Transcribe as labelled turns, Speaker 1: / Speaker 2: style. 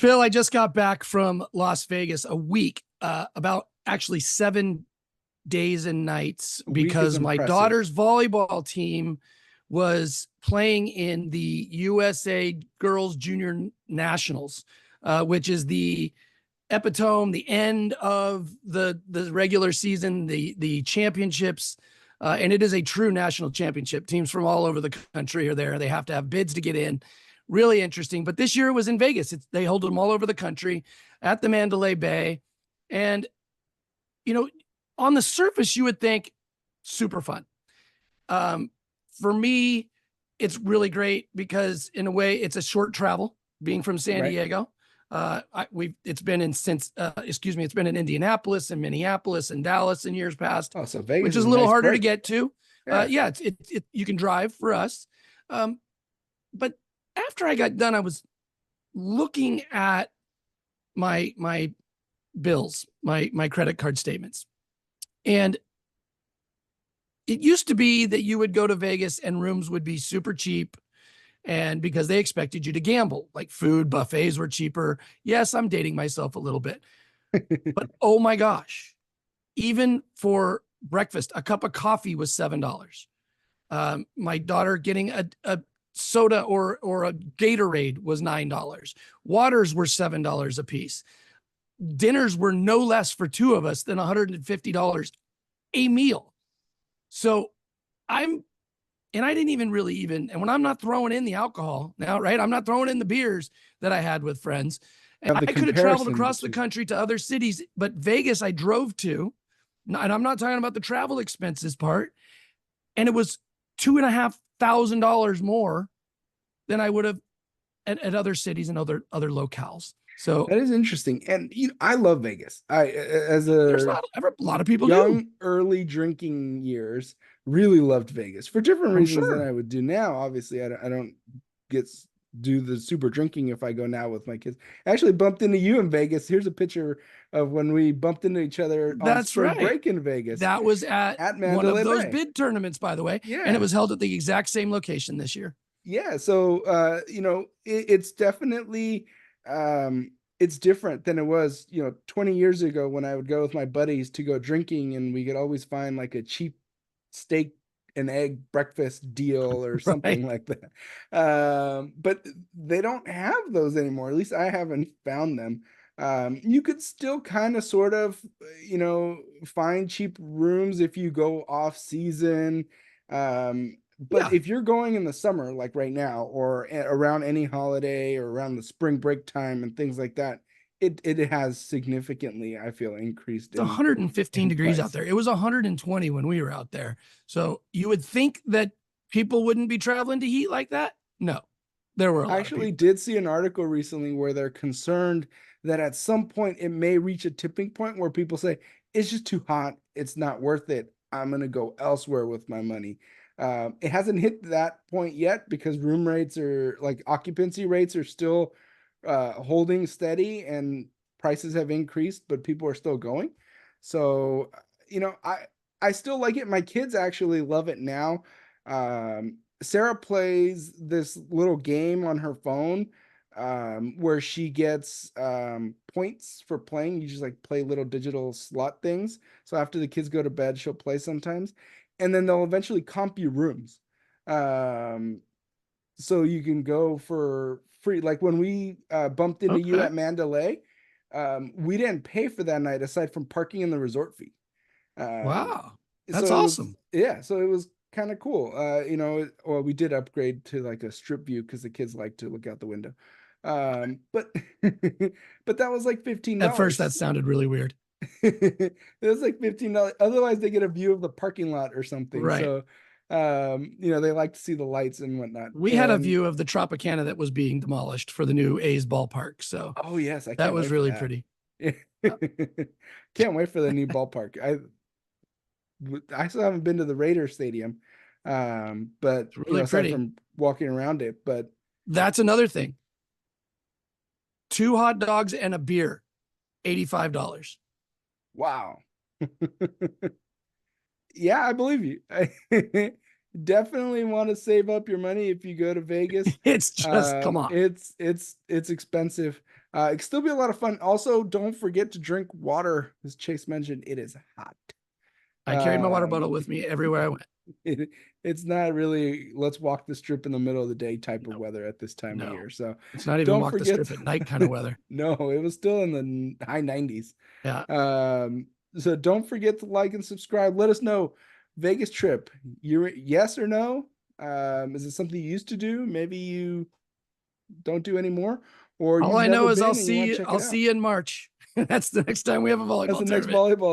Speaker 1: Phil, I just got back from Las Vegas a week, about actually 7 days and nights,
Speaker 2: A week is
Speaker 1: because my
Speaker 2: impressive.
Speaker 1: daughter's volleyball team was playing in the USA Girls Junior Nationals, which is the epitome, the end of the regular season, the championships, and it is a true national championship. Teams from all over the country are there. They have to have bids to get in. Really interesting. But this year it was in Vegas. They hold them all over the country at the Mandalay Bay, and you know, on the surface you would think super fun. Um, for me, it's really great because in a way it's a short travel. Being from San
Speaker 2: Right.
Speaker 1: Diego, it's been in it's been in Indianapolis and Minneapolis and Dallas in years past,
Speaker 2: Oh, so Vegas
Speaker 1: which
Speaker 2: is
Speaker 1: is
Speaker 2: a
Speaker 1: a little
Speaker 2: nice
Speaker 1: harder to
Speaker 2: break.
Speaker 1: get to.
Speaker 2: Yeah.
Speaker 1: Yeah, you can drive for us, um, but after I got done, I was looking at my bills, my credit card statements, and it used to be that you would go to Vegas and rooms would be super cheap, and because they expected you to gamble, like food buffets were cheaper. Yes, I'm dating myself a little bit, but oh my gosh, even for breakfast, a cup of coffee was $7. My daughter getting a soda or a Gatorade was $9. Waters were $7 a piece. Dinners were no less for two of us than $150 a meal. So I'm and I didn't even really and when I'm not throwing in the alcohol now, right? I'm not throwing in the beers that I had with friends. And
Speaker 2: Have the
Speaker 1: I could have traveled
Speaker 2: comparison
Speaker 1: across the
Speaker 2: between.
Speaker 1: country to other cities, but Vegas I drove to, and I'm not talking about the travel expenses part, and it was $2,500 more than I would have at other cities and other locales. So
Speaker 2: That is interesting. And I love Vegas. As
Speaker 1: there's
Speaker 2: a
Speaker 1: a lot of people do.
Speaker 2: young, early drinking years, really loved Vegas for different
Speaker 1: I'm
Speaker 2: reasons than
Speaker 1: sure.
Speaker 2: I would do now. Obviously, I don't get do the super drinking if I go now with my kids. I actually bumped into you in Vegas. Here's a picture of when we bumped into each other on
Speaker 1: That's
Speaker 2: spring
Speaker 1: right.
Speaker 2: break in Vegas
Speaker 1: That was at
Speaker 2: at
Speaker 1: one of
Speaker 2: Mandalay
Speaker 1: those
Speaker 2: Bay.
Speaker 1: bid tournaments, by the way, and it
Speaker 2: Yeah.
Speaker 1: was held at the exact same location this year.
Speaker 2: Yeah, so it's definitely it's different than it was 20 years ago when I would go with my buddies to go drinking, and we could always find like a cheap steak and egg breakfast deal or something
Speaker 1: Right.
Speaker 2: like that. But they don't have those anymore. At least I haven't found them. You could still kind of sort of find cheap rooms if you go off season. But
Speaker 1: Yeah.
Speaker 2: if you're going in the summer, like right now, or around any holiday or around the spring break time and things like that, it has significantly, I feel, increased
Speaker 1: It's 115
Speaker 2: in
Speaker 1: degrees out
Speaker 2: price.
Speaker 1: there. It was 120 when we were out there. So you would think that people wouldn't be traveling to heat like that. No, there were a
Speaker 2: I
Speaker 1: lot of
Speaker 2: actually
Speaker 1: people there.
Speaker 2: did see an article recently where they're concerned that at some point it may reach a tipping point where people say, it's just too hot. It's not worth it. I'm going to go elsewhere with my money. It hasn't hit that point yet because room rates are like occupancy rates are still holding steady and prices have increased, but people are still going. So, you know, I still like it. My kids actually love it now. Sarah plays this little game on her phone where she gets points for playing. You just like play little digital slot things. So after the kids go to bed, she'll play sometimes, and then they'll eventually comp you rooms. Um, so you can go for free. Like when we bumped into you
Speaker 1: Okay.
Speaker 2: at Mandalay, we didn't pay for that night aside from parking and the resort fee. Um,
Speaker 1: Wow. That's
Speaker 2: so it was,
Speaker 1: awesome.
Speaker 2: yeah, so it was kind of cool. Well, we did upgrade to like a strip view because the kids like to look out the window. But but that was like
Speaker 1: At first, that
Speaker 2: $15.
Speaker 1: sounded really weird.
Speaker 2: It was like $15. Otherwise, they get a view of the parking lot or something.
Speaker 1: Right.
Speaker 2: So they like to see the lights and whatnot.
Speaker 1: We had a
Speaker 2: And
Speaker 1: view of the Tropicana that was being demolished for the new A's ballpark. So
Speaker 2: oh yes, I
Speaker 1: that
Speaker 2: can't
Speaker 1: was
Speaker 2: wait for
Speaker 1: really
Speaker 2: that.
Speaker 1: pretty. Uh,
Speaker 2: Can't wait for the new ballpark. I still haven't been to the Raiders Stadium, but
Speaker 1: It's really
Speaker 2: aside
Speaker 1: pretty.
Speaker 2: from walking around it, but
Speaker 1: That's another thing. Two hot dogs and a beer, $85.
Speaker 2: wow. Yeah, I believe you. I definitely want to save up your money if you go to Vegas.
Speaker 1: It's just, come on.
Speaker 2: It's expensive. It can still be a lot of fun. Also, don't forget to drink water. As Chase mentioned, it is hot.
Speaker 1: I carried my water
Speaker 2: Um,
Speaker 1: bottle with me everywhere I went.
Speaker 2: it's not really let's walk the strip in the middle of the day type of
Speaker 1: No,
Speaker 2: weather at this time of
Speaker 1: no,
Speaker 2: year. So
Speaker 1: it's not even
Speaker 2: don't
Speaker 1: walk the
Speaker 2: forget.
Speaker 1: strip at night kind of weather.
Speaker 2: No, it was still in the high 90s.
Speaker 1: Yeah.
Speaker 2: So don't forget to like and subscribe. Let us know Vegas trip. You're yes or no? Is it something you used to do? Maybe you don't do anymore, or
Speaker 1: All
Speaker 2: you've
Speaker 1: I
Speaker 2: never
Speaker 1: know is
Speaker 2: been and you want to check
Speaker 1: I'll
Speaker 2: it out.
Speaker 1: see you in March. That's the next time we have a
Speaker 2: That's
Speaker 1: volleyball
Speaker 2: the next
Speaker 1: tournament.
Speaker 2: volleyball